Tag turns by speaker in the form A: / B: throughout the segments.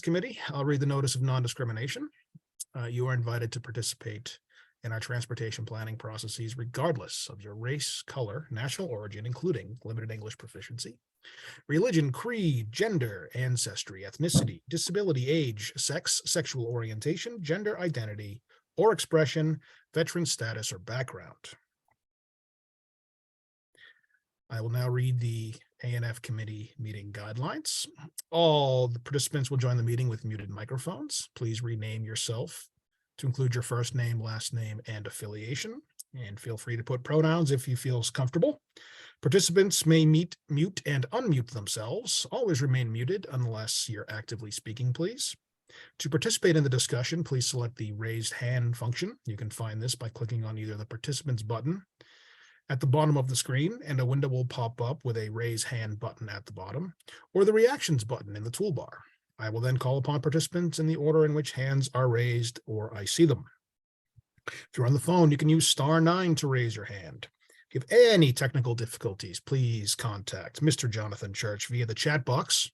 A: Committee. I'll read the notice of non-discrimination. You are invited to participate in our transportation planning processes regardless of your race, color, national origin, including limited English proficiency, religion, creed, gender, ancestry, ethnicity, disability, age, sex, sexual orientation, gender identity or expression, veteran status, or background. I will now read the ANF committee meeting guidelines. All the participants will join the meeting with muted microphones. Please rename yourself to include your first name, last name, and affiliation. And feel free to put pronouns if you feel comfortable. Participants may mute and unmute themselves. Always remain muted unless you're actively speaking, please. To participate in the discussion, please select the raised hand function. You can find this by clicking on either the participants button at the bottom of the screen, and a window will pop up with a raise hand button at the bottom, or the reactions button in the toolbar. I will then call upon participants in the order in which hands are raised or I see them. If you're on the phone, you can use *9 to raise your hand. If you have any technical difficulties, please contact Mr. Jonathan Church via the chat box,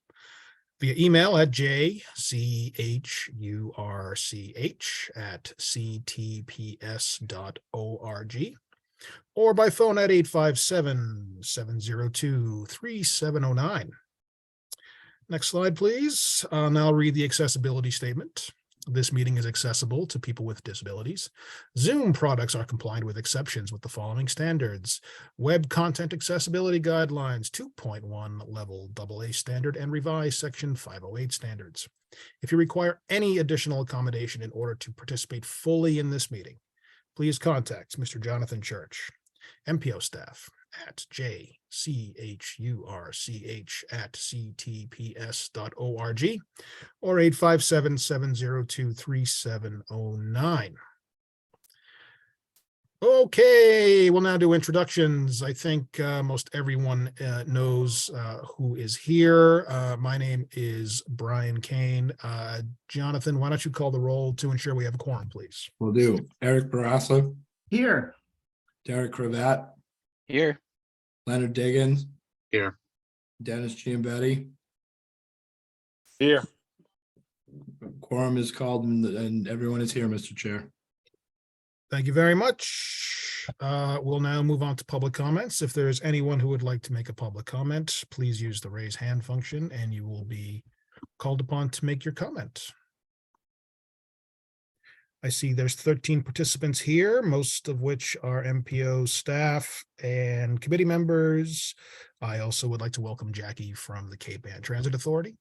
A: via email at jchurch@ctps.org, or by phone at 857-702-3709. Next slide, please. I'll now read the accessibility statement. This meeting is accessible to people with disabilities. Zoom products are compliant with exceptions with the following standards: Web Content Accessibility Guidelines 2.1 Level AA Standard and Revised Section 508 Standards. If you require any additional accommodation in order to participate fully in this meeting, please contact Mr. Jonathan Church, MPO staff at jchurch@ctps.org, or 857-702-3709. Okay, we'll now do introductions. I think most everyone knows who is here. My name is Brian Kane. Jonathan, why don't you call the roll to ensure we have a quorum, please?
B: Will do. Eric Barassa.
C: Here.
B: Derek Cravat.
D: Here.
B: Leonard Diggins.
D: Here.
B: Dennis Giambetti.
D: Here.
B: Quorum is called and everyone is here, Mr. Chair.
A: Thank you very much. We'll now move on to public comments. If there's anyone who would like to make a public comment, please use the raise hand function and you will be called upon to make your comment. I see there's 13 participants here, most of which are MPO staff and committee members. I also would like to welcome Jackie from the Cape Ann Transit Authority.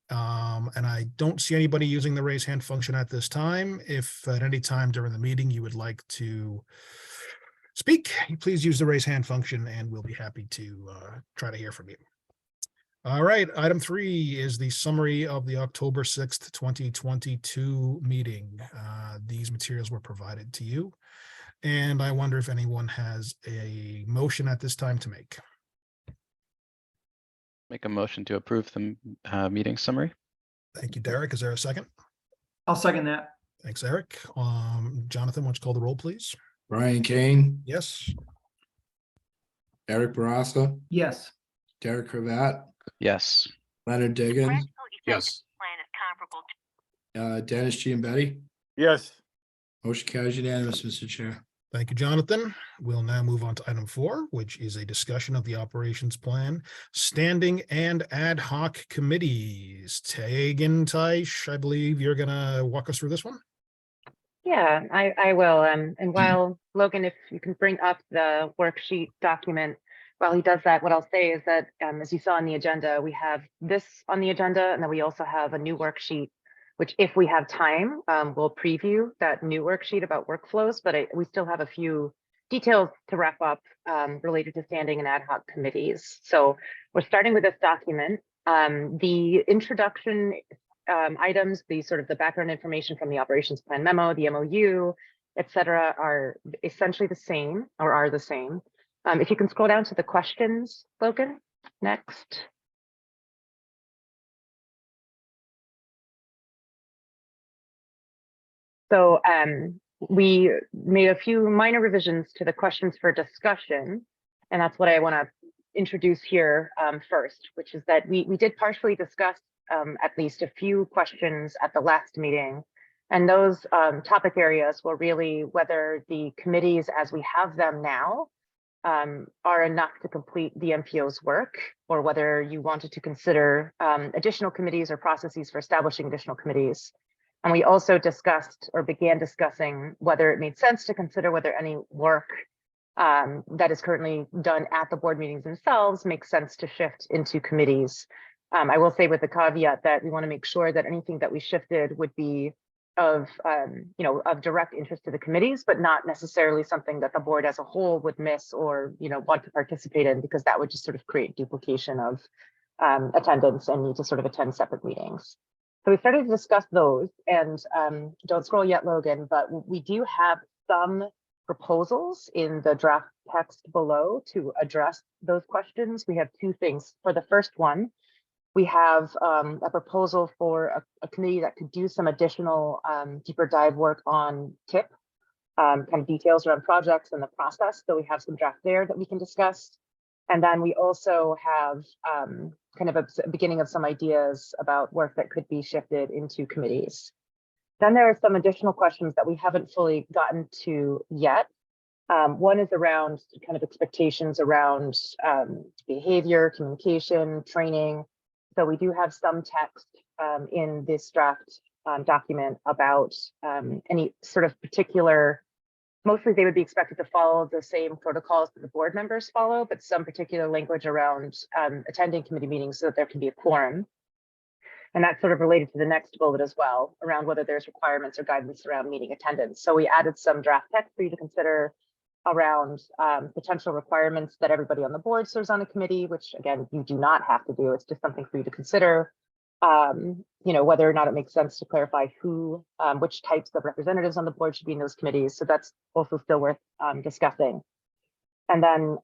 A: And I don't see anybody using the raise hand function at this time. If at any time during the meeting you would like to speak, please use the raise hand function and we'll be happy to try to hear from you. All right, item 3 is the summary of the October 6th, 2022 meeting. These materials were provided to you, and I wonder if anyone has a motion at this time to make.
D: Make a motion to approve the meeting summary.
A: Thank you, Derek. Is there a second?
C: I'll second that.
A: Thanks, Eric. Jonathan, why don't you call the roll, please?
B: Brian Kane.
A: Yes.
B: Eric Barassa.
C: Yes.
B: Derek Cravat.
D: Yes.
B: Leonard Diggins.
D: Yes.
B: Dennis Giambetti.
D: Yes.
B: Motion carries unanimous, Mr. Chair.
A: Thank you, Jonathan. We'll now move on to item 4, which is a discussion of the operations plan, standing and ad hoc committees. Tegan Teich, I believe you're going to walk us through this one.
E: Yeah, I will. And while Logan, if you can bring up the worksheet document, while he does that, what I'll say is that as you saw on the agenda, we have this on the agenda, and then we also have a new worksheet, which if we have time, we'll preview that new worksheet about workflows, but we still have a few details to wrap up related to standing and ad hoc committees. So we're starting with this document. The introduction items, the sort of the background information from the operations plan memo, the MOU, et cetera, are essentially the same or are the same. If you can scroll down to the questions, Logan, next. So we made a few minor revisions to the questions for discussion, and that's what I want to introduce here first, which is that we did partially discuss at least a few questions at the last meeting. And those topic areas were really whether the committees as we have them now are enough to complete the MPO's work, or whether you wanted to consider additional committees or processes for establishing additional committees. And we also discussed or began discussing whether it made sense to consider whether any work that is currently done at the board meetings themselves makes sense to shift into committees. I will say with the caveat that we want to make sure that anything that we shifted would be of of direct interest to the committees, but not necessarily something that the board as a whole would miss or want to participate in, because that would just sort of create duplication of attendance and need to sort of attend separate meetings. So we started to discuss those, and don't scroll yet, Logan, but we do have some proposals in the draft text below to address those questions. We have two things. For the first one, we have a proposal for a committee that could do some additional deeper dive work on TIP, kind of details around projects and the process. So we have some draft there that we can discuss. And then we also have kind of a beginning of some ideas about work that could be shifted into committees. Then there are some additional questions that we haven't fully gotten to yet. One is around kind of expectations around behavior, communication, training. So we do have some text in this draft document about any sort of particular, mostly they would be expected to follow the same protocols that the board members follow, but some particular language around attending committee meetings so that there can be a quorum. And that's sort of related to the next bullet as well, around whether there's requirements or guidance around meeting attendance. So we added some draft text for you to consider around potential requirements that everybody on the board serves on a committee, which again, you do not have to do. It's just something for you to consider. Whether or not it makes sense to clarify who, which types of representatives on the board should be in those committees. So that's also still worth discussing. And then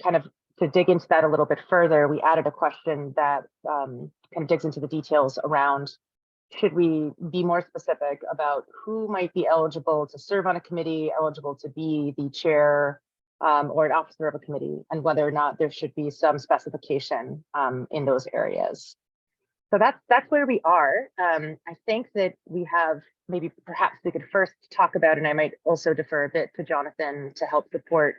E: kind of to dig into that a little bit further, we added a question that kind of digs into the details around, should we be more specific about who might be eligible to serve on a committee, eligible to be the chair or an officer of a committee, and whether or not there should be some specification in those areas. So that's where we are. I think that we have, maybe perhaps we could first talk about, and I might also defer a bit to Jonathan to help support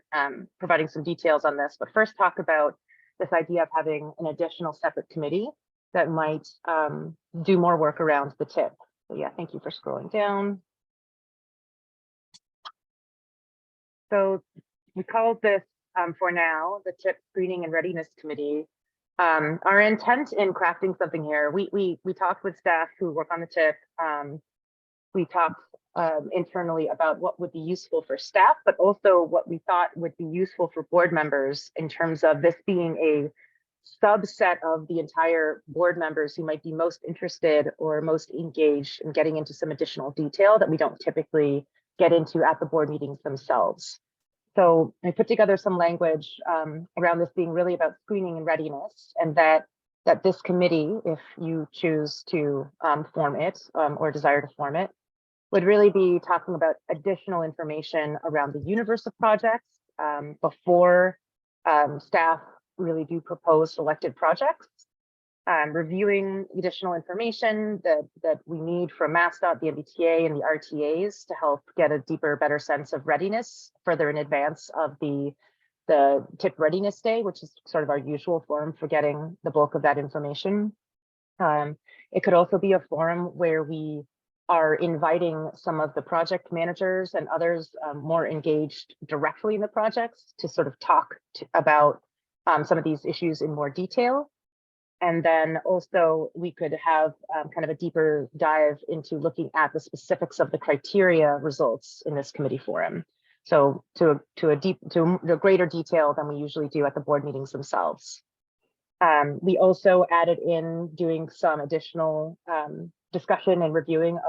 E: providing some details on this, but first talk about this idea of having an additional separate committee that might do more work around the TIP. So yeah, thank you for scrolling down. So we called this for now, the TIP Screening and Readiness Committee. Our intent in crafting something here, we talked with staff who work on the TIP. We talked internally about what would be useful for staff, but also what we thought would be useful for board members in terms of this being a subset of the entire board members who might be most interested or most engaged in getting into some additional detail that we don't typically get into at the board meetings themselves. So I put together some language around this being really about screening and readiness, and that this committee, if you choose to form it or desire to form it, would really be talking about additional information around the universe of projects before staff really do propose selected projects, reviewing additional information that we need from MassDOT, the MBTA, and the RTAs to help get a deeper, better sense of readiness further in advance of the TIP Readiness Day, which is sort of our usual forum for getting the bulk of that information. It could also be a forum where we are inviting some of the project managers and others more engaged directly in the projects to sort of talk about some of these issues in more detail. And then also we could have kind of a deeper dive into looking at the specifics of the criteria results in this committee forum. So to a greater detail than we usually do at the board meetings themselves. We also added in doing some additional discussion and reviewing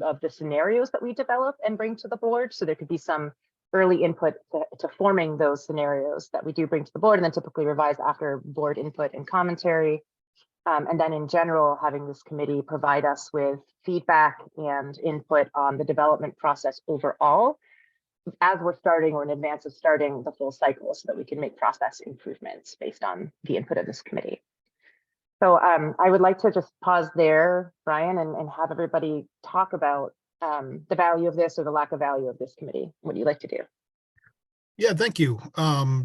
E: of the scenarios that we develop and bring to the board. So there could be some early input to forming those scenarios that we do bring to the board and then typically revise after board input and commentary. And then in general, having this committee provide us with feedback and input on the development process overall, as we're starting or in advance of starting the full cycle, so that we can make process improvements based on the input of this committee. So I would like to just pause there, Brian, and have everybody talk about the value of this or the lack of value of this committee. What do you like to do?
A: Yeah, thank you.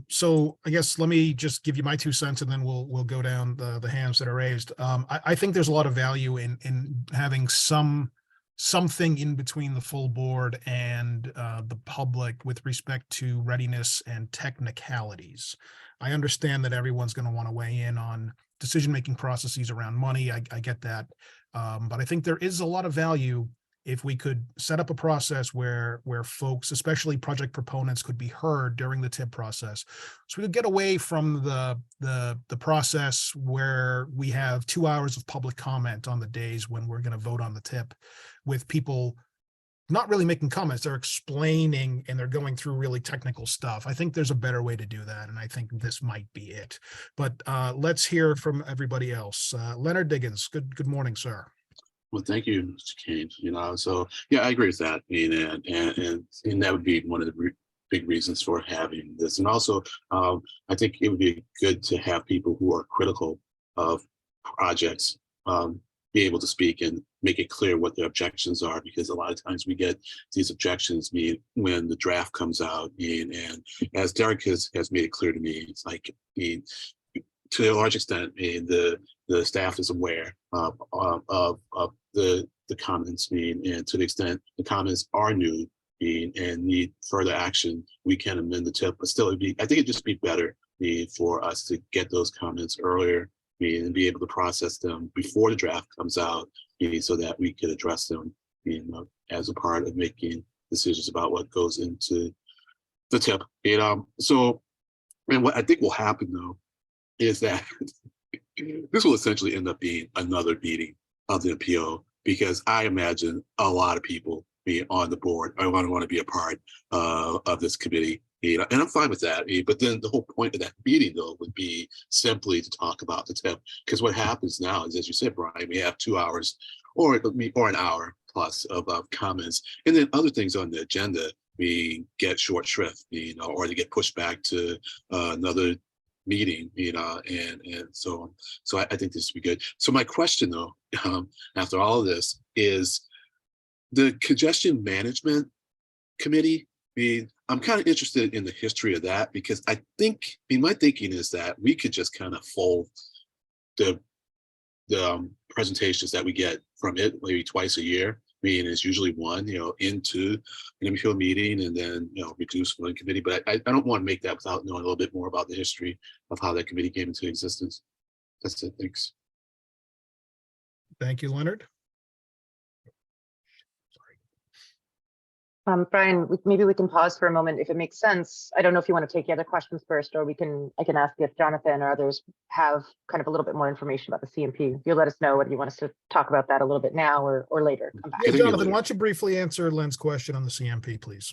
A: So I guess let me just give you my 2 cents and then we'll go down the hands that are raised. I think there's a lot of value in having something in between the full board and the public with respect to readiness and technicalities. I understand that everyone's going to want to weigh in on decision-making processes around money. I get that. But I think there is a lot of value if we could set up a process where folks, especially project proponents, could be heard during the TIP process. So we could get away from the process where we have 2 hours of public comment on the days when we're going to vote on the TIP, with people not really making comments, they're explaining and they're going through really technical stuff. I think there's a better way to do that, and I think this might be it. But let's hear from everybody else. Leonard Diggins, good morning, sir.
F: Well, thank you, Mr. Kane. So yeah, I agree with that. I mean, and that would be one of the big reasons for having this. And also, I think it would be good to have people who are critical of projects be able to speak and make it clear what their objections are, because a lot of times we get these objections when the draft comes out. And as Derek has made it clear to me, it's like, to a large extent, the staff is aware of the comments, and to the extent the comments are new and need further action, we can amend the TIP. But still, I think it'd just be better for us to get those comments earlier and be able to process them before the draft comes out, so that we could address them as a part of making decisions about what goes into the TIP. And what I think will happen though is that this will essentially end up being another meeting of the MPO, because I imagine a lot of people being on the board, I want to be a part of this committee. And I'm fine with that. But then the whole point of that meeting, though, would be simply to talk about the TIP. Because what happens now is, as you said, Brian, we have 2 hours or an hour plus of comments, and then other things on the agenda we get short shrift, or they get pushed back to another meeting, and so on. So I think this would be good. So my question, though, after all of this, is the congestion management committee. I'm kind of interested in the history of that, because I think, my thinking is that we could just kind of fold the presentations that we get from it maybe twice a year. It's usually one, into an MPO meeting, and then, reduce one committee. But I don't want to make that without knowing a little bit more about the history of how that committee came into existence. That's it. Thanks.
A: Thank you, Leonard.
E: Brian, maybe we can pause for a moment if it makes sense. I don't know if you want to take the other questions first, or I can ask if Jonathan or others have kind of a little bit more information about the CMP. If you'll let us know whether you want us to talk about that a little bit now or later. Come back.
A: Yeah, Jonathan, why don't you briefly answer Len's question on the CMP, please?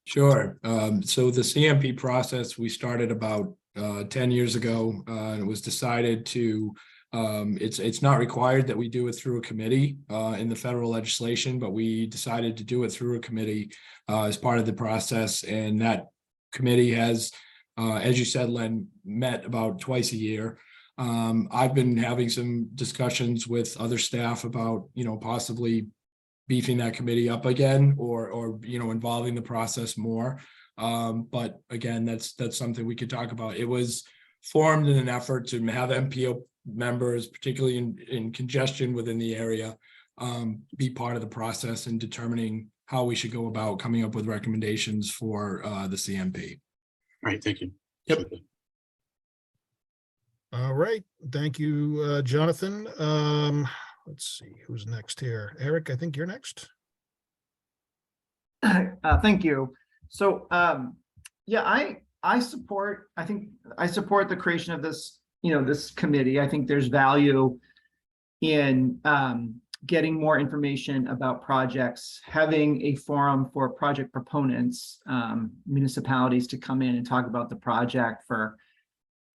B: Sure. So the CMP process, we started about 10 years ago, and it was decided to, it's not required that we do it through a committee in the federal legislation, but we decided to do it through a committee as part of the process. And that committee has, as you said, Len, met about twice a year. I've been having some discussions with other staff about, possibly beefing that committee up again, or involving the process more. But again, that's something we could talk about. It was formed in an effort to have MPO members, particularly in congestion within the area, be part of the process in determining how we should go about coming up with recommendations for the CMP.
F: All right, thank you.
B: Yep.
A: All right, thank you, Jonathan. Let's see who's next here. Eric, I think you're next.
C: Thank you. So, yeah, I support the creation of this, this committee. I think there's value in getting more information about projects, having a forum for project proponents, municipalities to come in and talk about the project, for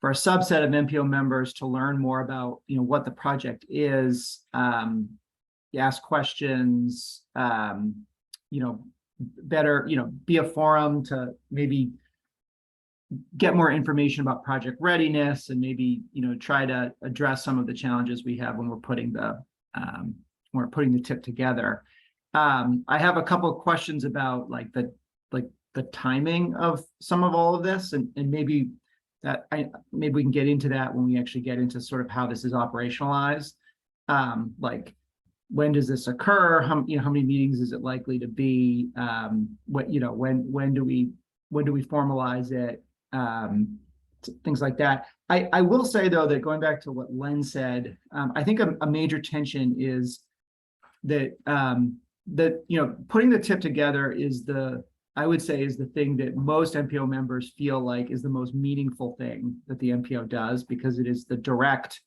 C: a subset of MPO members to learn more about, what the project is, ask questions, better, be a forum to maybe get more information about project readiness and maybe, try to address some of the challenges we have when we're putting the tip together. I have a couple of questions about the timing of some of all of this, and maybe maybe we can get into that when we actually get into sort of how this is operationalized. Like, when does this occur? How many meetings is it likely to be? When do we formalize it? Things like that. I will say, though, that going back to what Len said, I think a major tension is that putting the tip together is I would say is the thing that most MPO members feel like is the most meaningful thing that the MPO does, because it is the direct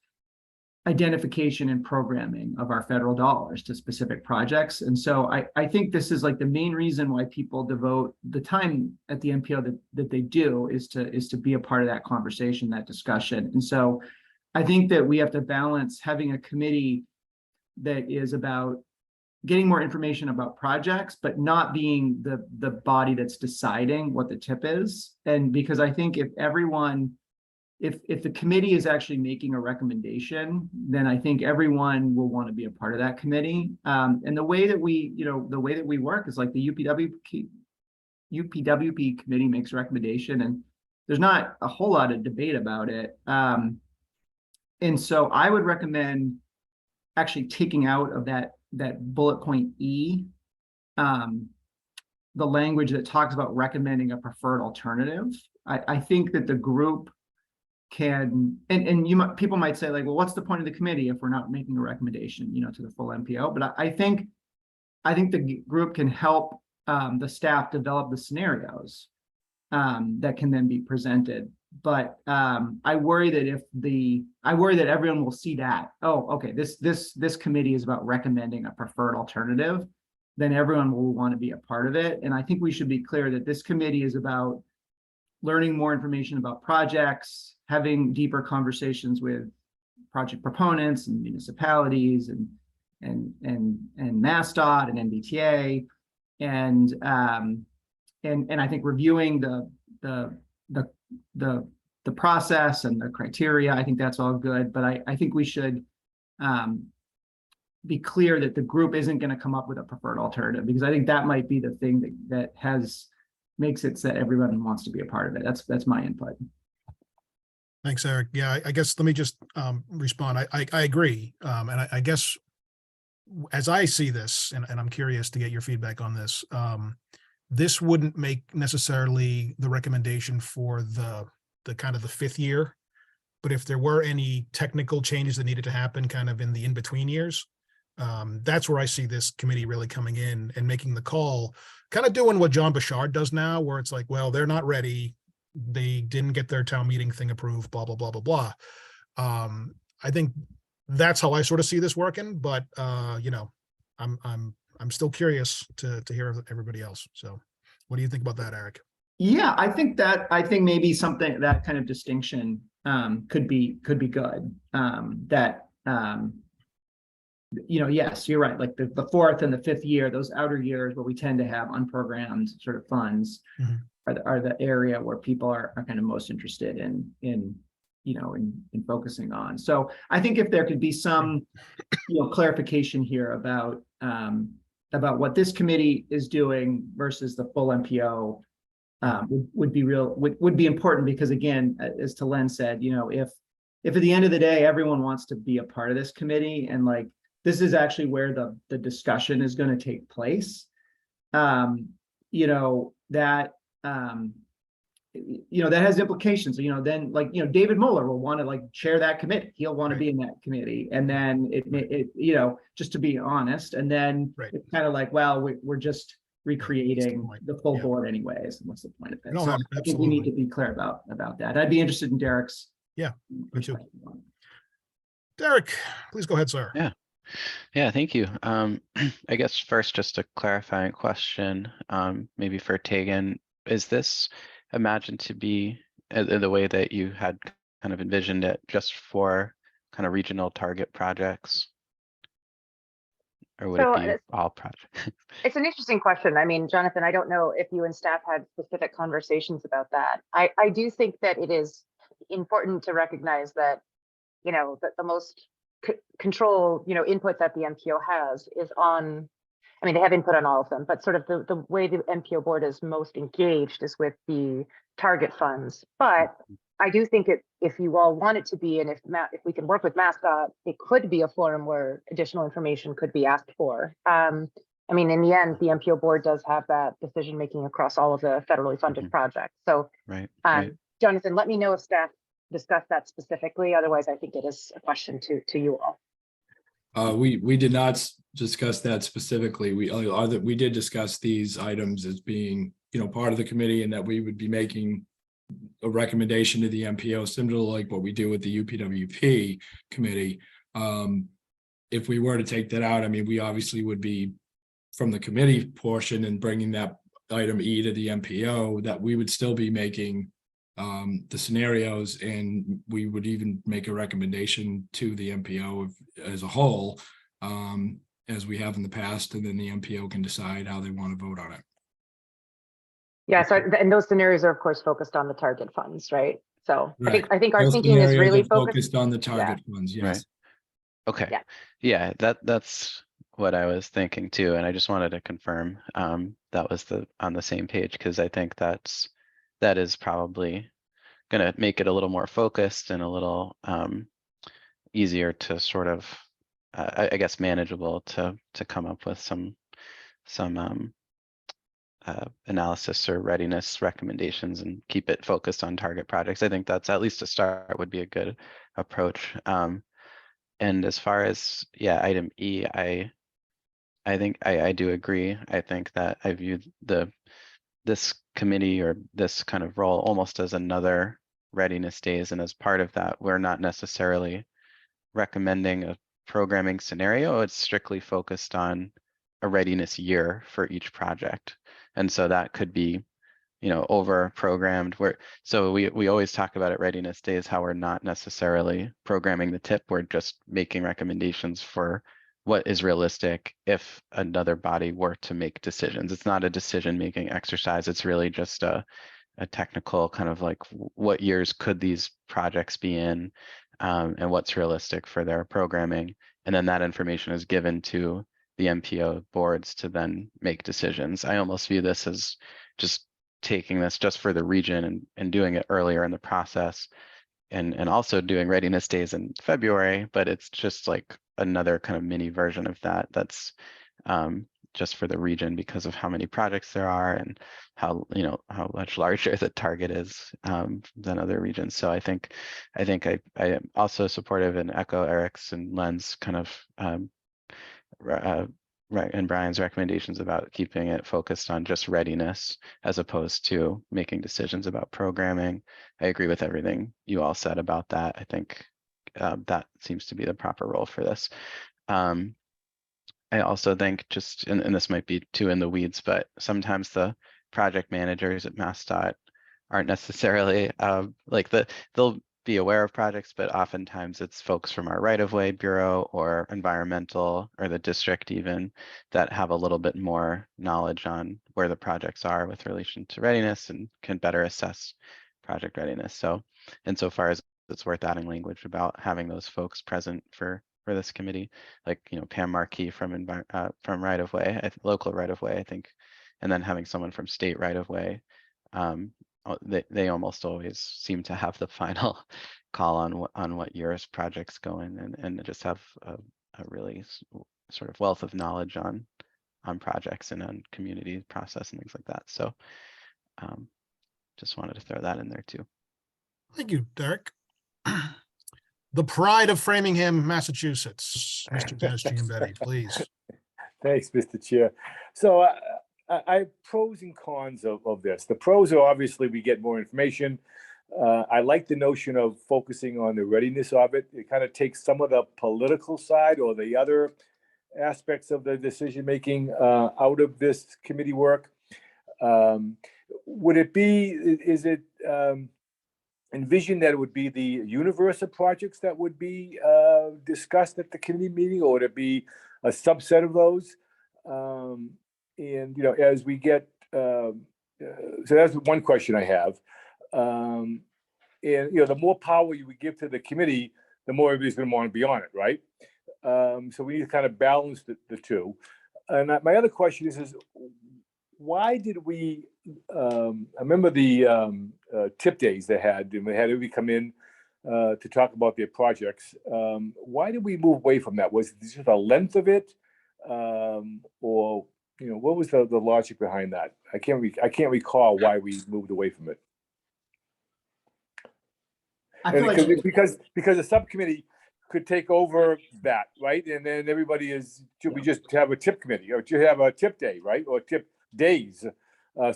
C: identification and programming of our federal dollars to specific projects. And so I think this is like the main reason why people devote the time at the MPO that they do is to be a part of that conversation, that discussion. And so I think that we have to balance having a committee that is about getting more information about projects, but not being the body that's deciding what the tip is. And because I think if the committee is actually making a recommendation, then I think everyone will want to be a part of that committee. And the way that we work is like the UPWP committee makes a recommendation, and there's not a whole lot of debate about it. And so I would recommend actually taking out of that bullet point E, the language that talks about recommending a preferred alternative. I think that the group can, and people might say, like, well, what's the point of the committee if we're not making a recommendation, to the full MPO? But I think the group can help the staff develop the scenarios that can then be presented. But I worry that everyone will see that, oh, okay, this committee is about recommending a preferred alternative, then everyone will want to be a part of it. And I think we should be clear that this committee is about learning more information about projects, having deeper conversations with project proponents and municipalities and MassDOT and MBTA, and I think reviewing the process and the criteria. I think that's all good, but I think we should be clear that the group isn't going to come up with a preferred alternative, because I think that might be the thing that makes it so that everyone wants to be a part of it. That's my input.
A: Thanks, Eric. Yeah, I guess let me just respond. I agree. And I guess as I see this, and I'm curious to get your feedback on this, this wouldn't make necessarily the recommendation for the kind of the fifth year, but if there were any technical changes that needed to happen kind of in the in-between years, that's where I see this committee really coming in and making the call, kind of doing what John Bouchard does now, where it's like, well, they're not ready. They didn't get their town meeting thing approved, blah, blah, blah, blah, blah. I think that's how I sort of see this working, but I'm still curious to hear everybody else. So what do you think about that, Eric?
C: Yeah, I think maybe something, that kind of distinction could be good. Yes, you're right. Like the fourth and the fifth year, those outer years where we tend to have unprogrammed sort of funds are the area where people are kind of most interested in focusing on. So I think if there could be some clarification here about what this committee is doing versus the full MPO, would be important, because again, as Len said, if at the end of the day everyone wants to be a part of this committee, and like this is actually where the discussion is going to take place, that has implications. Then David Mueller will want to chair that committee. He'll want to be in that committee, and then it just to be honest, and then it's kind of like, well, we're just recreating the full board anyways, and what's the point of it?
A: No,
C: So I think we need to be clear about that. I'd be interested in Derek's.
A: Yeah, me too. Derek, please go ahead, sir.
D: Yeah, thank you. I guess first, just a clarifying question, maybe for Tegan. Is this imagined to be the way that you had kind of envisioned it, just for kind of regional target projects? Or would
E: So
D: it be
E: it's
D: all projects?
E: it's an interesting question. I mean, Jonathan, I don't know if you and staff had specific conversations about that. I do think that it is important to recognize that, that the most control, input that the MPO has is on, I mean, they have input on all of them, but sort of the way the MPO board is most engaged is with the target funds. But I do think if you all want it to be, and if we can work with MassDOT, it could be a forum where additional information could be asked for. I mean, in the end, the MPO board does have that decision making across all of the federally funded
D: Mhm.
E: projects. So,
D: Right.
E: Jonathan, let me know if staff discussed that specifically. Otherwise, I think it is a question to you all.
B: We did not discuss that specifically. We did discuss these items as being, part of the committee, and that we would be making a recommendation to the MPO, similar to like what we do with the UPWP committee. If we were to take that out, I mean, we obviously would be from the committee portion and bringing that item E to the MPO, that we would still be making the scenarios, and we would even make a recommendation to the MPO as a whole, as we have in the past, and then the MPO can decide how they want to vote on it.
E: Yeah, so and those scenarios are of course focused on the target funds, right? So
B: Right.
E: I think our
B: Those
E: thinking is
B: scenarios
E: really
B: are
E: focused.
B: on the target funds, yes.
D: Right. Okay.
E: Yeah.
D: Yeah, that's what I was thinking too. And I just wanted to confirm that was on the same page, because I think that is probably gonna make it a little more focused and a little easier to sort of I guess manageable to come up with some analysis or readiness recommendations and keep it focused on target projects. I think that's at least a start, would be a good approach. And as far as, item E, I think I do agree. I think that I view this committee or this kind of role almost as another readiness days. And as part of that, we're not necessarily recommending a programming scenario. It's strictly focused on a readiness year for each project. And so that could be, over programmed so we always talk about at readiness days how we're not necessarily programming the tip. We're just making recommendations for what is realistic if another body were to make decisions. It's not a decision-making exercise. It's really just a technical kind of like what years could these projects be in, and what's realistic for their programming. And then that information is given to the MPO boards to then make decisions. I almost view this as just taking this just for the region and doing it earlier in the process, and also doing readiness days in February, but it's just like another kind of mini version of that. That's just for the region because of how many projects there are and how much larger the target is than other regions. So I think I am also supportive and echo Eric's and Len's kind of and Brian's recommendations about keeping it focused on just readiness as opposed to making decisions about programming. I agree with everything you all said about that. I think that seems to be the proper role for this. I also think and this might be too in the weeds, but sometimes the project managers at MassDOT aren't necessarily they'll be aware of projects, but oftentimes it's folks from our right-of-way bureau or environmental or the district even that have a little bit more knowledge on where the projects are with relation to readiness and can better assess project readiness. So insofar as it's worth adding language about having those folks present for this committee, like Pam Markey from right-of-way, local right-of-way, I think, and then having someone from state right-of-way. They almost always seem to have the final call on what year's projects go in, and just have a really sort of wealth of knowledge on projects and on community process and things like that. So just wanted to throw that in there too.
A: Thank you, Derek. The pride of Framingham, Massachusetts, Mr. Dennis Giambetti, please.
G: Thanks, Mr. Chair. So I pros and cons of this. The pros are obviously we get more information. I like the notion of focusing on the readiness of it. It kind of takes some of the political side or the other aspects of the decision-making out of this committee work. Would it be, is it envisioned that it would be the universe of projects that would be discussed at the committee meeting, or would it be subset of those. And, you know, as we get, so that's one question I have. And, you know, the more power you would give to the committee, the more everybody's going to want to be on it, right? So we need to kind of balance the two. And my other question is why did we, I remember the tip days they had, and they had everybody come in to talk about their projects. Why did we move away from that? Was it just the length of it? Or, you know, what was the logic behind that? I can't recall why we moved away from it.
C: I feel
G: And
C: like
G: because the subcommittee could take over that, right? And then everybody should we just have a tip committee or should have a tip day, right? Or tip days.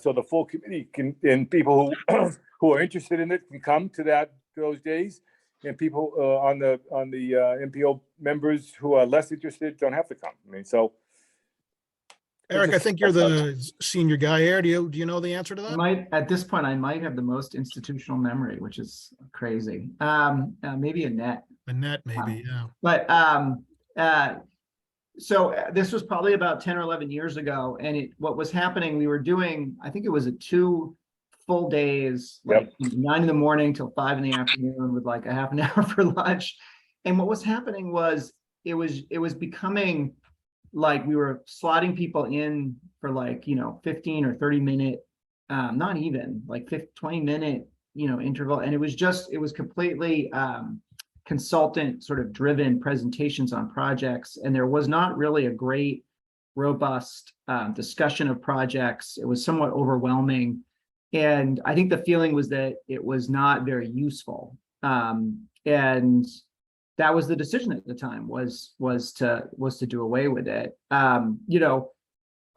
G: So the full committee can, and people who are interested in it can come to those days, and people on the MPO members who are less interested don't have to come. I mean, so.
A: Eric, I think you're the senior guy here. Do you know the answer to that?
C: at this point, I might have the most institutional memory, which is crazy. Maybe Annette.
A: Annette, maybe, yeah.
C: But so this was probably about 10 or 11 years ago. And what was happening, we were doing, I think it was 2 full days, like 9 in the morning till 5 in the afternoon with like a half an hour for lunch. And what was happening was it was becoming like we were slotting people in for like, you know, 15 or 30 minute, not even like 20 minute, you know, interval. And it was completely consultant sort of driven presentations on projects. And there was not really a great, robust discussion of projects. It was somewhat overwhelming. And I think the feeling was that it was not very useful. And that was the decision at the time was to do away with it. You know,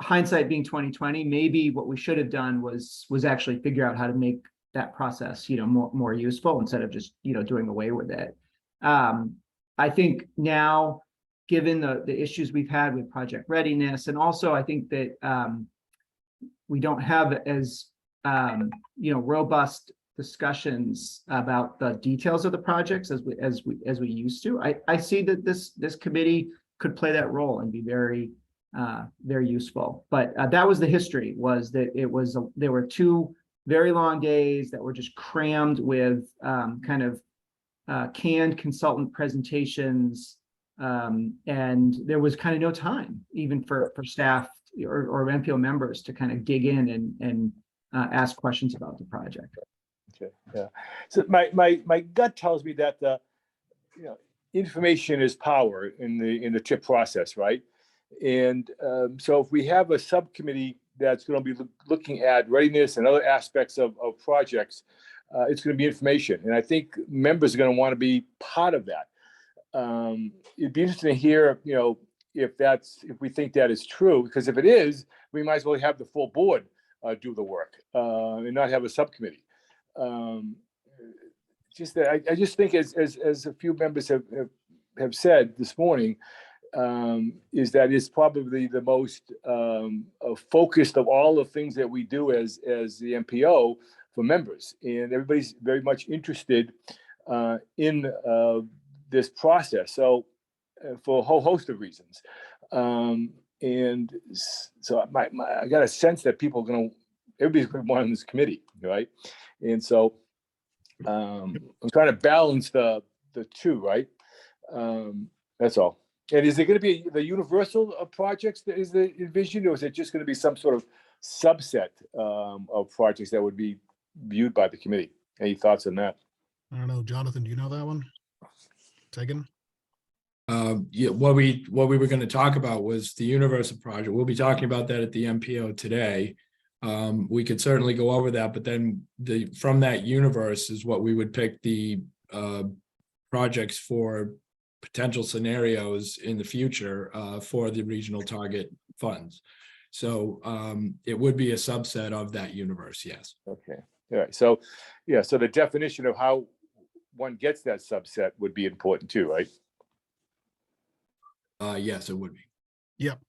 C: hindsight being 2020, maybe what we should have done was actually figure out how to make that process, you know, more useful instead of just, you know, doing away with it. I think now, given the issues we've had with project readiness, and also I think that we don't have as you know, robust discussions about the details of the projects as we used to. I see that this committee could play that role and be very useful. But that was the history, was that there were 2 very long days that were just crammed with kind of canned consultant presentations, and there was kind of no time even for staff or MPO members to kind of dig in and ask questions about the project.
G: Okay, yeah. So my gut tells me that you know, information is power in the TIP process, right? And so if we have a subcommittee that's going to be looking at readiness and other aspects of projects, it's going to be information, and I think members are going to want to be part of that. It'd be interesting to hear, you know, if we think that is true, because if it is, we might as well have the full board do the work and not have a subcommittee. Just that I just think, as a few members have said this morning, is that it's probably the most focused of all the things that we do as the MPO for members, and everybody's very much interested in this process. So for a whole host of reasons, and so I got a sense that everybody's going to want on this committee, right? And so I'm trying to balance the 2, right? That's all. And is it going to be the universal projects that is the envisioned, or is it just going to be some sort of subset of projects that would be viewed by the committee? Any thoughts on that?
A: I don't know, Jonathan, do you know that one? Tegan?
B: Yeah, what we were going to talk about was the universal project. We'll be talking about that at the MPO today. We could certainly go over that, but then from that universe is what we would pick the projects for potential scenarios in the future for the regional target funds. So it would be a subset of that universe, yes.
G: Okay, all right. So yeah, so the definition of how one gets that subset would be important too, right?
B: Yes, it would be.
A: Yep.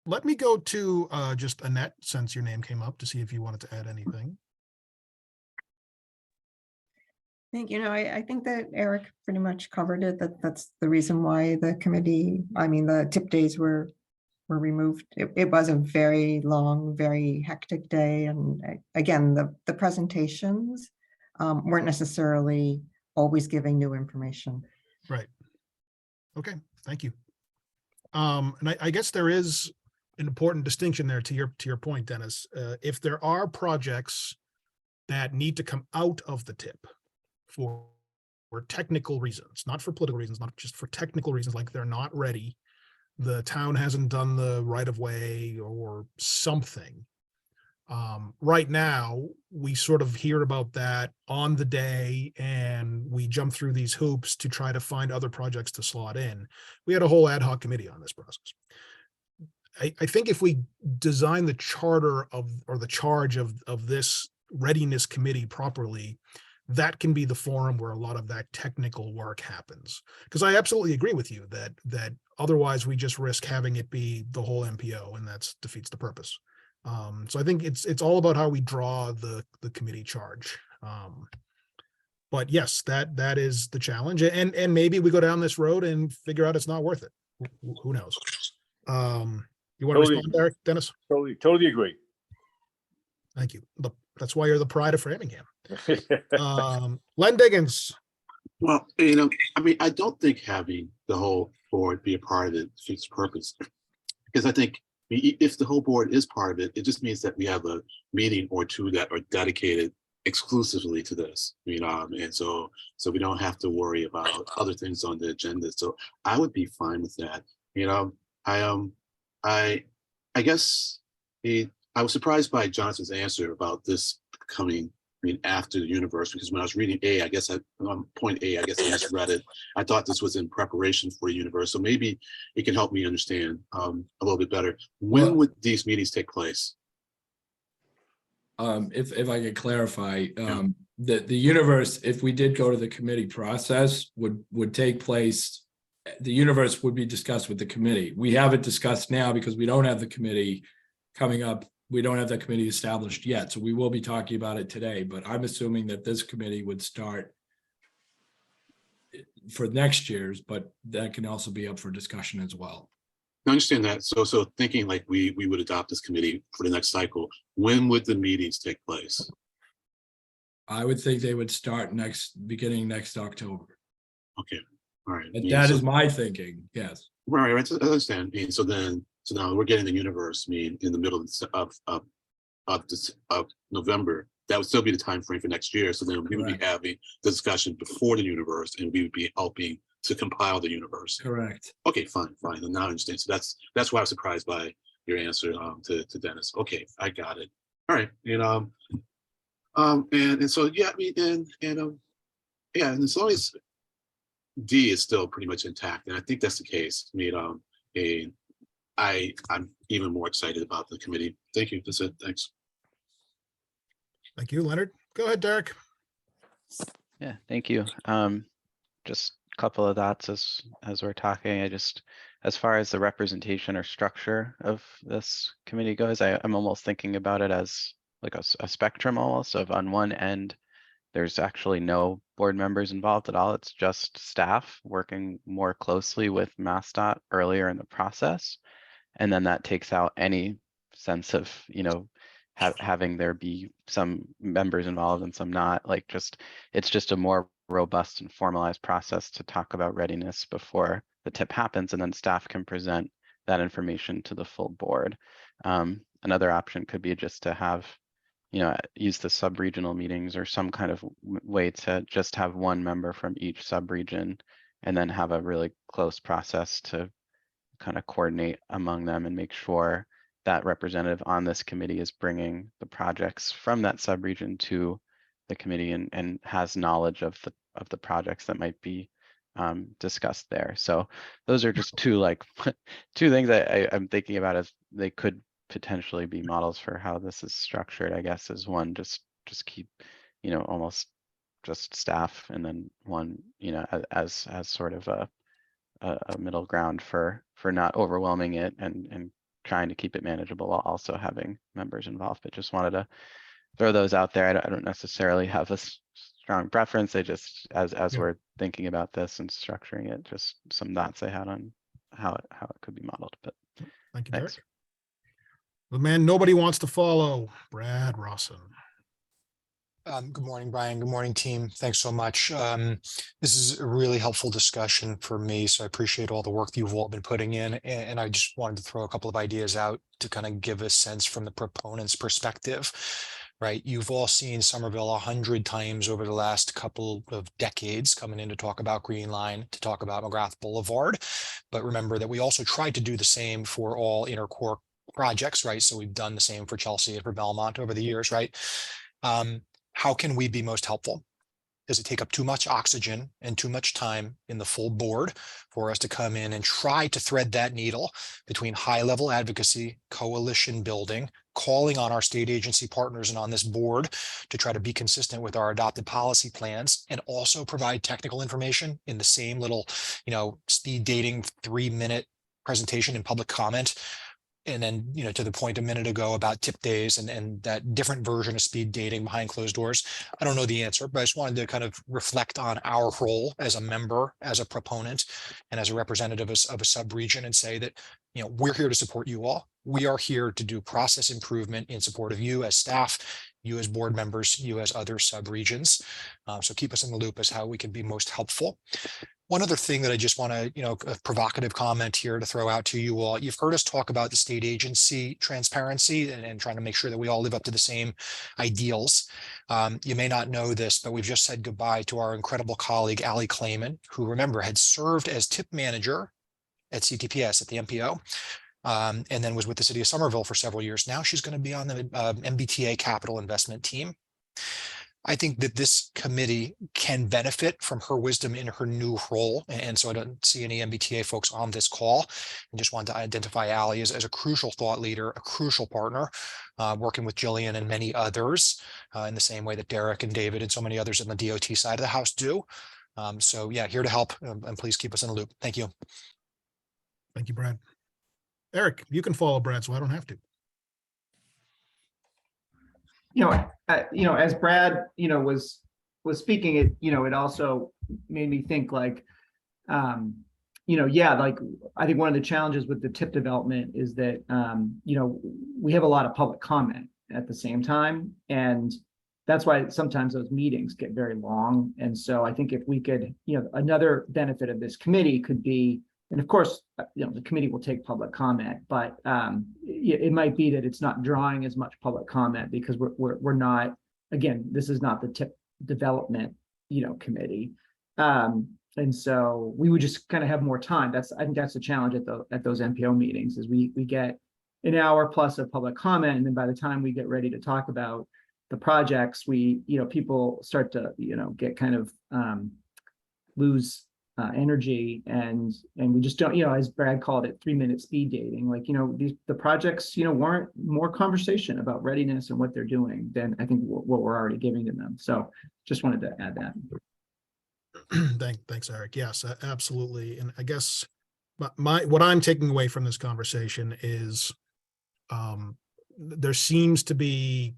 A: Let me go to just Annette, since your name came up, to see if you wanted to add anything.
H: I think that Eric pretty much covered it, that's the reason why the committee, the tip days were removed. It was a very long, very hectic day, and again, the presentations weren't necessarily always giving new information.
A: Right. Okay, thank you. And I guess there is an important distinction there to your point, Dennis. If there are projects that need to come out of the tip for technical reasons, not for political reasons, not just for technical reasons, like they're not ready, the town hasn't done the right of way or something. Right now, we sort of hear about that on the day and we jump through these hoops to try to find other projects to slot in. We had a whole ad hoc committee on this process. I think if we design the charter or the charge of this readiness committee properly, that can be the forum where a lot of that technical work happens. Because I absolutely agree with you that otherwise we just risk having it be the whole MPO, and that defeats the purpose. So I think it's all about how we draw the committee charge. But yes, that is the challenge, and maybe we go down this road and figure out it's not worth it. Who knows? You want to
G: Totally.
A: respond, Derek, Dennis?
G: Totally agree.
A: Thank you. That's why you're the pride of Framingham. Len Diggins.
F: Well, I don't think having the whole board be a part of it defeats purpose, because I think if the whole board is part of it, it just means that we have a meeting or two that are dedicated exclusively to this, and so we don't have to worry about other things on the agenda. So I would be fine with that. I guess I was surprised by Jonathan's answer about this coming after the universe, because when I was reading A, I guess point A, I guess I misread it. I thought this was in preparation for a universe. So maybe it can help me understand a little bit better. When would these meetings take place?
B: If I could clarify, the universe, if we did go to the committee process, would take place. The universe would be discussed with the committee. We have it discussed now because we don't have the committee coming up. We don't have that committee established yet, so we will be talking about it today, but I'm assuming that this committee would start for next year's, but that can also be up for discussion as well.
F: I understand that. So thinking like we would adopt this committee for the next cycle, when would the meetings take place?
B: I would think they would start beginning next October.
F: Okay, all right.
B: That is my thinking, yes.
F: Right, I understand. So now we're getting the universe in the middle of November. That would still be the time frame for next year. So then we would be having the discussion before the universe, and we would be helping to compile the universe.
B: Correct.
F: Okay, fine. And now I understand. So that's why I was surprised by your answer to Dennis. Okay, I got it. All right. And so and as long as D is still pretty much intact, and I think that's the case. I'm even more excited about the committee. Thank you. That's it. Thanks.
A: Thank you, Leonard. Go ahead, Derek.
D: Yeah, thank you. Just a couple of thoughts as we're talking. As far as the representation or structure of this committee goes, I'm almost thinking about it as like a spectrum almost of, on one end, there's actually no board members involved at all. It's just staff working more closely with MassDOT earlier in the process. And then that takes out any sense of, having there be some members involved and some not. It's just a more robust and formalized process to talk about readiness before the tip happens, and then staff can present that information to the full board. Another option could be just to have, use the sub-regional meetings or some kind of way to just have one member from each sub-region, and then have a really close process to kind of coordinate among them and make sure that representative on this committee is bringing the projects from that sub-region to the committee and has knowledge of the projects that might be discussed there. So those are just two things I'm thinking about as they could potentially be models for how this is structured. I guess is one, just keep, almost just staff, and then one, as sort of a middle ground for not overwhelming it and trying to keep it manageable while also having members involved. But just wanted to throw those out there. I don't necessarily have a strong preference. I just, as
A: Yeah.
D: we're thinking about this and structuring it, just some thoughts I had on how it could be modeled, but
A: Thank you,
D: thanks.
A: Derek. The man nobody wants to follow, Brad Rawson.
I: Good morning, Brian. Good morning, team. Thanks so much. This is a really helpful discussion for me, so I appreciate all the work that you've all been putting in. And I just wanted to throw a couple of ideas out to kind of give a sense from the proponent's perspective, right? You've all seen Somerville 100 times over the last couple of decades coming in to talk about Green Line, to talk about McGrath Boulevard. But remember that we also tried to do the same for all inner core projects, right? So we've done the same for Chelsea and for Belmont over the years, right? How can we be most helpful? Does it take up too much oxygen and too much time in the full board for us to come in and try to thread that needle between high-level advocacy, coalition building, calling on our state agency partners and on this board to try to be consistent with our adopted policy plans, and also provide technical information in the same little, speed dating 3-minute presentation in public comment? And then, to the point a minute ago about tip days and that different version of speed dating behind closed doors. I don't know the answer, but I just wanted to kind of reflect on our role as a member, as a proponent, and as a representative of a sub-region, and say that, we're here to support you all. We are here to do process improvement in support of you as staff, you as board members, you as other sub-regions. So keep us in the loop as how we can be most helpful. One other thing that I just want to, a provocative comment here to throw out to you all. You've heard us talk about the state agency transparency and trying to make sure that we all live up to the same ideals. You may not know this, but we've just said goodbye to our incredible colleague, Allie Clayman, who, remember, had served as tip manager at CTPS at the MPO. And then was with the city of Somerville for several years. Now she's going to be on the MBTA capital investment team. I think that this committee can benefit from her wisdom in her new role. And so I don't see any MBTA folks on this call, and just wanted to identify Allie as a crucial thought leader, a crucial partner, working with Jillian and many others in the same way that Derek and David and so many others on the DOT side of the house do. So yeah, here to help, and please keep us in the loop. Thank you.
A: Thank you, Brad. Eric, you can follow Brad, so I don't have to.
C: As Brad, was speaking, it also made me think like, like I think one of the challenges with the tip development is that, we have a lot of public comment at the same time. And that's why sometimes those meetings get very long. And so I think if we could, another benefit of this committee could be, and of course, the committee will take public comment, but it might be that it's not drawing as much public comment because we're not, again, this is not the tip development, committee. And so we would just kind of have more time. I think that's the challenge at those MPO meetings is we get an hour plus of public comment. And then by the time we get ready to talk about the projects, people start to, get kind of lose energy, and we just don't, as Brad called it, 3-minute speed dating. Like, the projects, warrant more conversation about readiness and what they're doing than I think what we're already giving to them. So just wanted to add that.
A: Thanks, Eric. Yes, absolutely. And I guess what I'm taking away from this conversation is there seems to be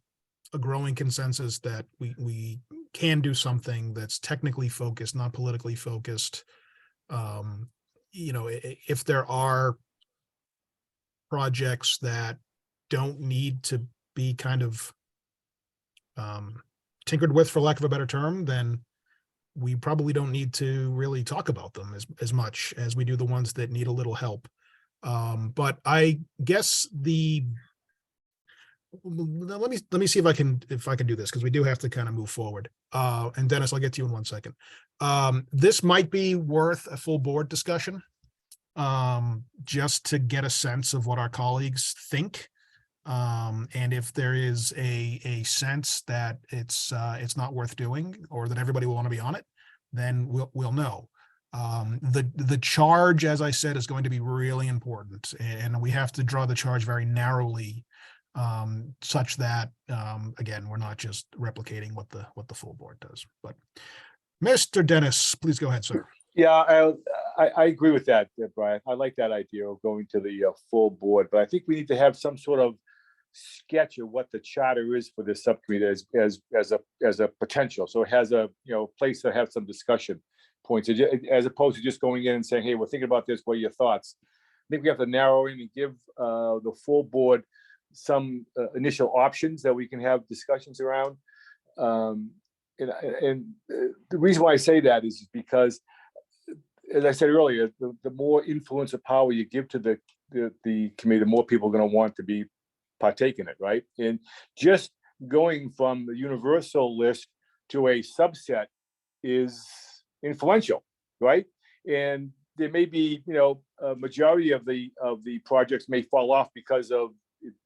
A: a growing consensus that we can do something that's technically focused, not politically focused. If there are projects that don't need to be kind of tinkered with, for lack of a better term, then we probably don't need to really talk about them as much as we do the ones that need a little help. But I guess let me see if I can do this, because we do have to kind of move forward. And Dennis, I'll get to you in 1 second. This might be worth a full board discussion, just to get a sense of what our colleagues think. And if there is a sense that it's not worth doing, or that everybody will want to be on it, then we'll know. The charge, as I said, is going to be really important, and we have to draw the charge very narrowly, such that again, we're not just replicating what the full board does. But Mr. Dennis, please go ahead, sir.
G: Yeah, I agree with that, Brian. I like that idea of going to the full board, but I think we need to have some sort of sketch of what the charter is for this subcommittee as a potential. So it has a, place to have some discussion points, as opposed to just going in and saying, hey, we're thinking about this, what are your thoughts? I think we have to narrow in and give the full board some initial options that we can have discussions around. And the reason why I say that is because, as I said earlier, the more influence or power you give to the committee, the more people are going to want to be partake in it, right? And just going from the universal list to a subset is influential, right? And there may be, a majority of the projects may fall off because of,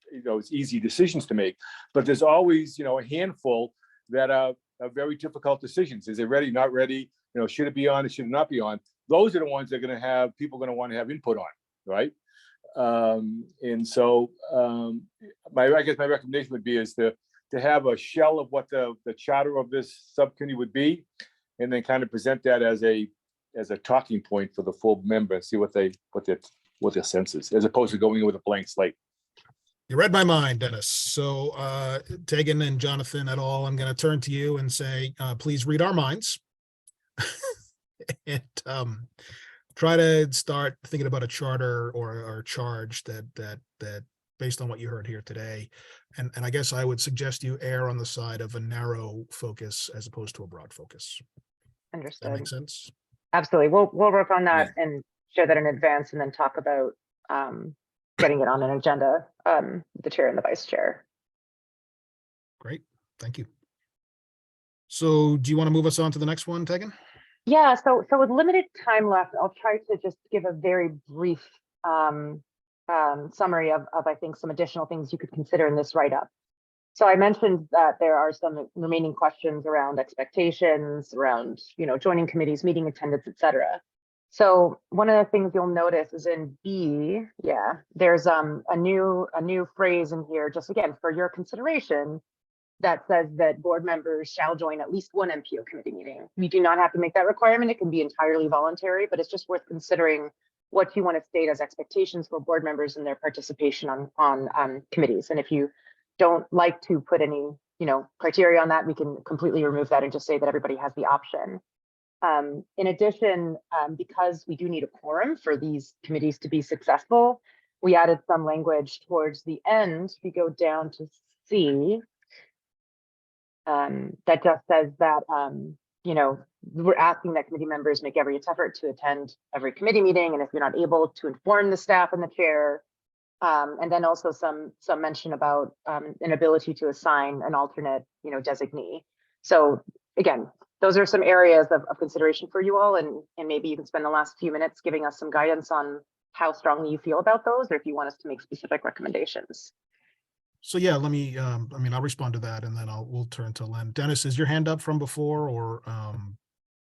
G: it's easy decisions to make, but there's always, a handful that are very difficult decisions. Is it ready, not ready? Should it be on, it should it not be on? Those are the ones that are going to have, people going to want to have input on, right? And so I guess my recommendation would be is to have a shell of what the charter of this subcommittee would be, and then kind of present that as a talking point for the full member and see what their sense is, as opposed to going in with a blank slate.
A: You read my mind, Dennis. So Tegan and Jonathan et al., I'm going to turn to you and say, please read our minds. And try to start thinking about a charter or a charge that based on what you heard here today. And I guess I would suggest you err on the side of a narrow focus as opposed to a broad focus. That
E: Understood.
A: makes sense.
E: Absolutely. We'll work on that and share that in advance and then talk about getting it on an agenda, the chair and the vice chair.
A: Great. Thank you. So do you want to move us on to the next one, Tegan?
E: Yeah, so with limited time left, I'll try to just give a very brief summary of I think some additional things you could consider in this write-up. So I mentioned that there are some remaining questions around expectations, around joining committees, meeting attendance, etc. So one of the things you'll notice is in B, there's a new phrase in here, just again for your consideration, that says that board members shall join at least one MPO committee meeting. We do not have to make that requirement. It can be entirely voluntary, but it's just worth considering what you want to state as expectations for board members and their participation on committees. And if you don't like to put any, criteria on that, we can completely remove that and just say that everybody has the option. In addition, because we do need a quorum for these committees to be successful, we added some language towards the end. We go down to C. That just says that, we're asking that committee members make every effort to attend every committee meeting, and if you're not able, to inform the staff and the chair. And then also some mention about an ability to assign an alternate, designee. So again, those are some areas of consideration for you all, and maybe you can spend the last few minutes giving us some guidance on how strongly you feel about those, or if you want us to make specific recommendations.
A: So yeah, let me, I'll respond to that and then we'll turn to Len. Dennis, is your hand up from before or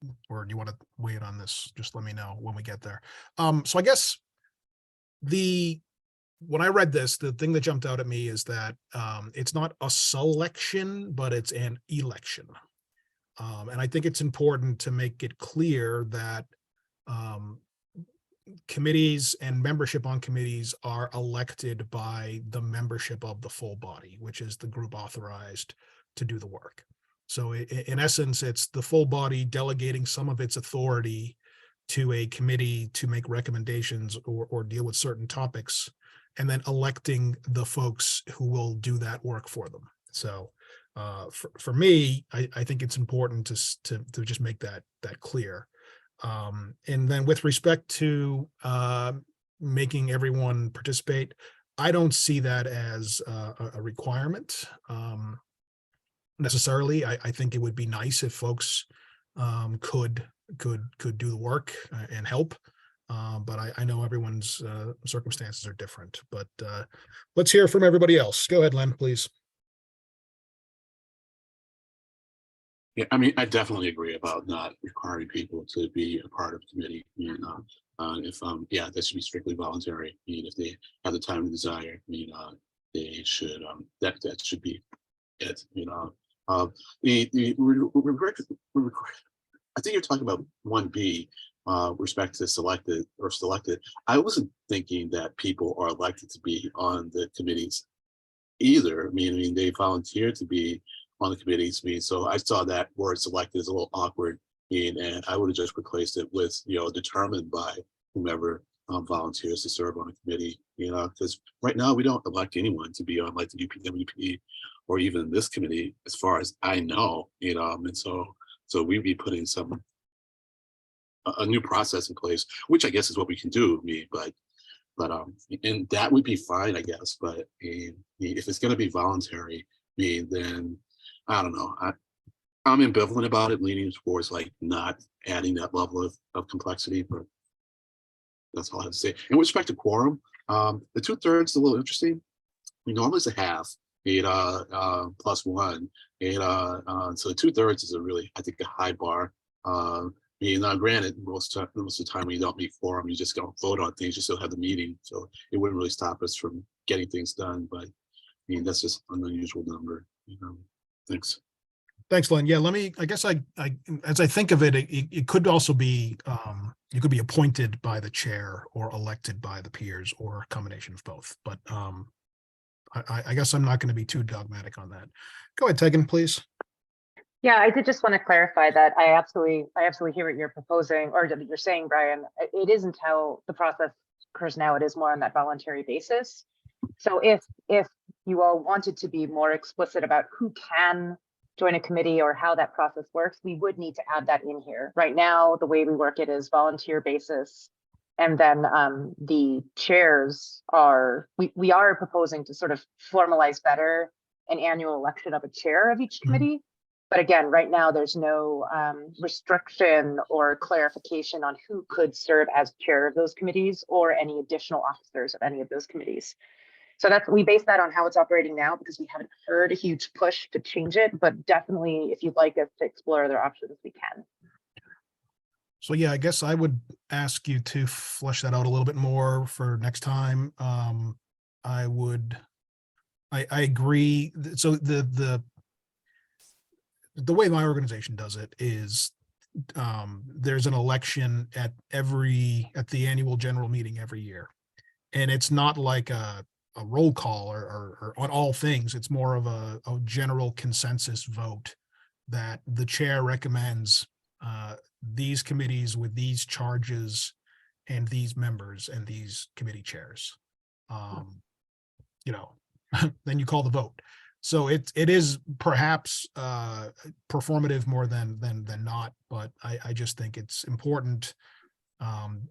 A: do you want to wait on this? Just let me know when we get there. So I guess when I read this, the thing that jumped out at me is that it's not a selection, but it's an election. And I think it's important to make it clear that committees and membership on committees are elected by the membership of the full body, which is the group authorized to do the work. So in essence, it's the full body delegating some of its authority to a committee to make recommendations or deal with certain topics, and then electing the folks who will do that work for them. So for me, I think it's important to just make that clear. And then with respect to making everyone participate, I don't see that as a requirement necessarily. I think it would be nice if folks could do the work and help. But I know everyone's circumstances are different. But let's hear from everybody else. Go ahead, Len, please.
F: Yeah, I definitely agree about not requiring people to be a part of the committee. That should be strictly voluntary. If they have the time and desire, they should. That should be it. I think you're talking about 1B, respect to selected or selected. I wasn't thinking that people are elected to be on the committees either. I mean, they volunteered to be on the committees. I mean, so I saw that word selected as a little awkward. And I would have just replaced it with, determined by whomever volunteers to serve on a committee, because right now we don't elect anyone to be on like the UPWP or even this committee, as far as I know, and so we'd be putting a new process in place, which I guess is what we can do, but and that would be fine, I guess. But if it's going to be voluntary, then I don't know. I'm ambivalent about it, leaning towards like not adding that level of complexity, but that's all I have to say. And with respect to quorum, the 2/3 is a little interesting. We normally say half, plus one, so 2/3 is a really, I think, a high bar. Now granted, most of the time when you don't meet quorum, you just don't vote on things, you still have the meeting, so it wouldn't really stop us from getting things done. But that's just an unusual number. Thanks.
A: Thanks, Len. Yeah, I guess as I think of it, it could also be, you could be appointed by the chair or elected by the peers or a combination of both. But I guess I'm not going to be too dogmatic on that. Go ahead, Tegan, please.
E: Yeah, I did just want to clarify that I absolutely hear what you're proposing or that you're saying, Brian. It isn't how the process occurs now. It is more on that voluntary basis. So if you all wanted to be more explicit about who can join a committee or how that process works, we would need to add that in here. Right now, the way we work it is volunteer basis. And then the chairs we are proposing to sort of formalize better an annual election of a chair of each committee. But again, right now, there's no restriction or clarification on who could serve as chair of those committees or any additional officers of any of those committees. So we base that on how it's operating now because we haven't heard a huge push to change it, but definitely if you'd like us to explore other options, we can.
A: So yeah, I guess I would ask you to flesh that out a little bit more for next time. I agree. So the way my organization does it is there's an election at the annual general meeting every year. And it's not like a roll call or on all things. It's more of a general consensus vote that the chair recommends these committees with these charges and these members and these committee chairs. Then you call the vote. So it is perhaps performative more than not, but I just think it's important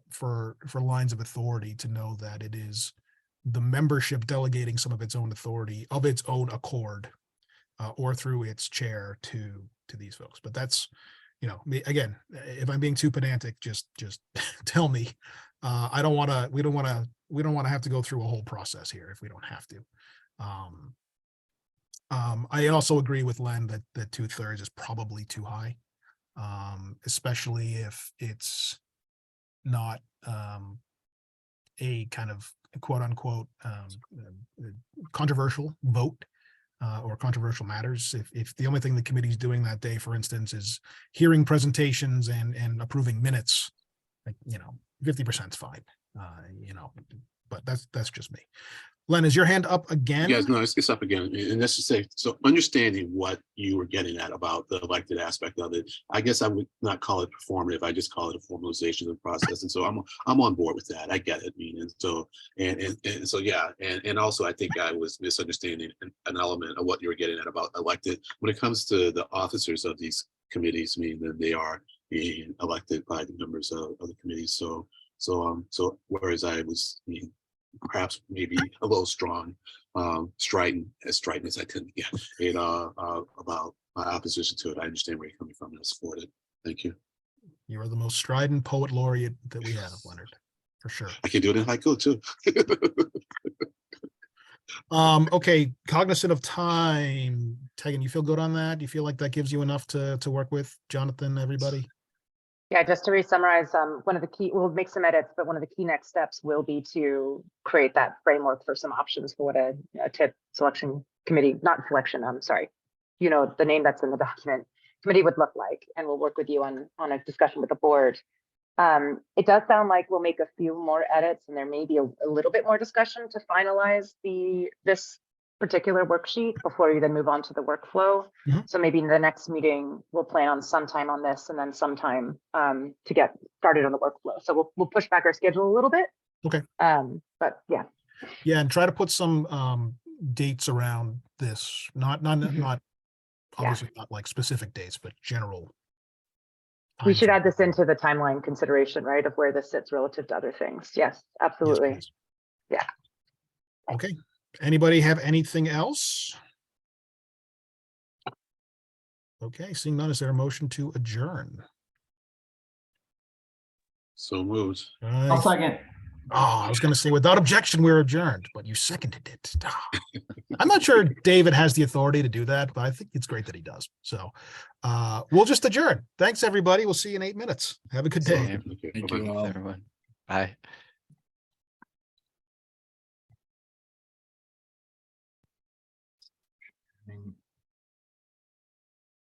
A: for lines of authority to know that it is the membership delegating some of its own authority of its own accord or through its chair to these folks. But that's, again, if I'm being too pedantic, just tell me. We don't want to have to go through a whole process here if we don't have to. I also agree with Len that 2/3 is probably too high, especially if it's not a kind of quote unquote controversial vote or controversial matters. If the only thing the committee is doing that day, for instance, is hearing presentations and approving minutes, 50% is fine, but that's just me. Len, is your hand up again?
F: Yes, no, it's up again. And that's to say, so understanding what you were getting at about the elected aspect of it, I guess I would not call it performative. I just call it a formalization of the process. And so I'm on board with that. I get it. And so, and so, yeah. And also, I think I was misunderstanding an element of what you were getting at about elected. When it comes to the officers of these committees, then they are being elected by the members of the committees. So whereas I was perhaps maybe a little strident as I tend to get, about my opposition to it. I understand where you're coming from and I support it. Thank you.
A: You are the most strident poet laureate that we have, Leonard, for sure.
F: I can do it in haiku too.
A: Okay, cognizant of time, Tegan, you feel good on that? Do you feel like that gives you enough to work with? Jonathan, everybody?
E: Yeah, just to re-summarize, we'll make some edits, but one of the key next steps will be to create that framework for some options for what a TIP selection committee, not selection, I'm sorry, the name that's in the document, committee would look like, and we'll work with you on a discussion with the board. It does sound like we'll make a few more edits and there may be a little bit more discussion to finalize this particular worksheet before you then move on to the workflow.
A: Mhm.
E: So maybe in the next meeting, we'll plan on some time on this and then some time to get started on the workflow. So we'll push back our schedule a little bit.
A: Okay.
E: But yeah,
A: Yeah, and try to put some dates around this, not obviously not like specific dates, but general.
E: we should
A: timeframe.
E: add this into the timeline consideration, right, of where this sits relative to other things. Yes,
A: Yes,
E: absolutely.
A: please.
E: Yeah.
A: Okay, anybody have anything else? Okay, seeing none, is there a motion to adjourn?
F: So moved.
C: I'll second.
A: Oh, I was gonna say without objection, we're adjourned, but you seconded it. Ah. I'm not sure David has the authority to do that, but I think it's great that he does. So we'll just adjourn. Thanks, everybody. We'll see you in 8 minutes. Have a good day.
D: Same.
F: Okay,
B: Thank
F: bye-bye.
B: you all.
D: Everyone. Bye.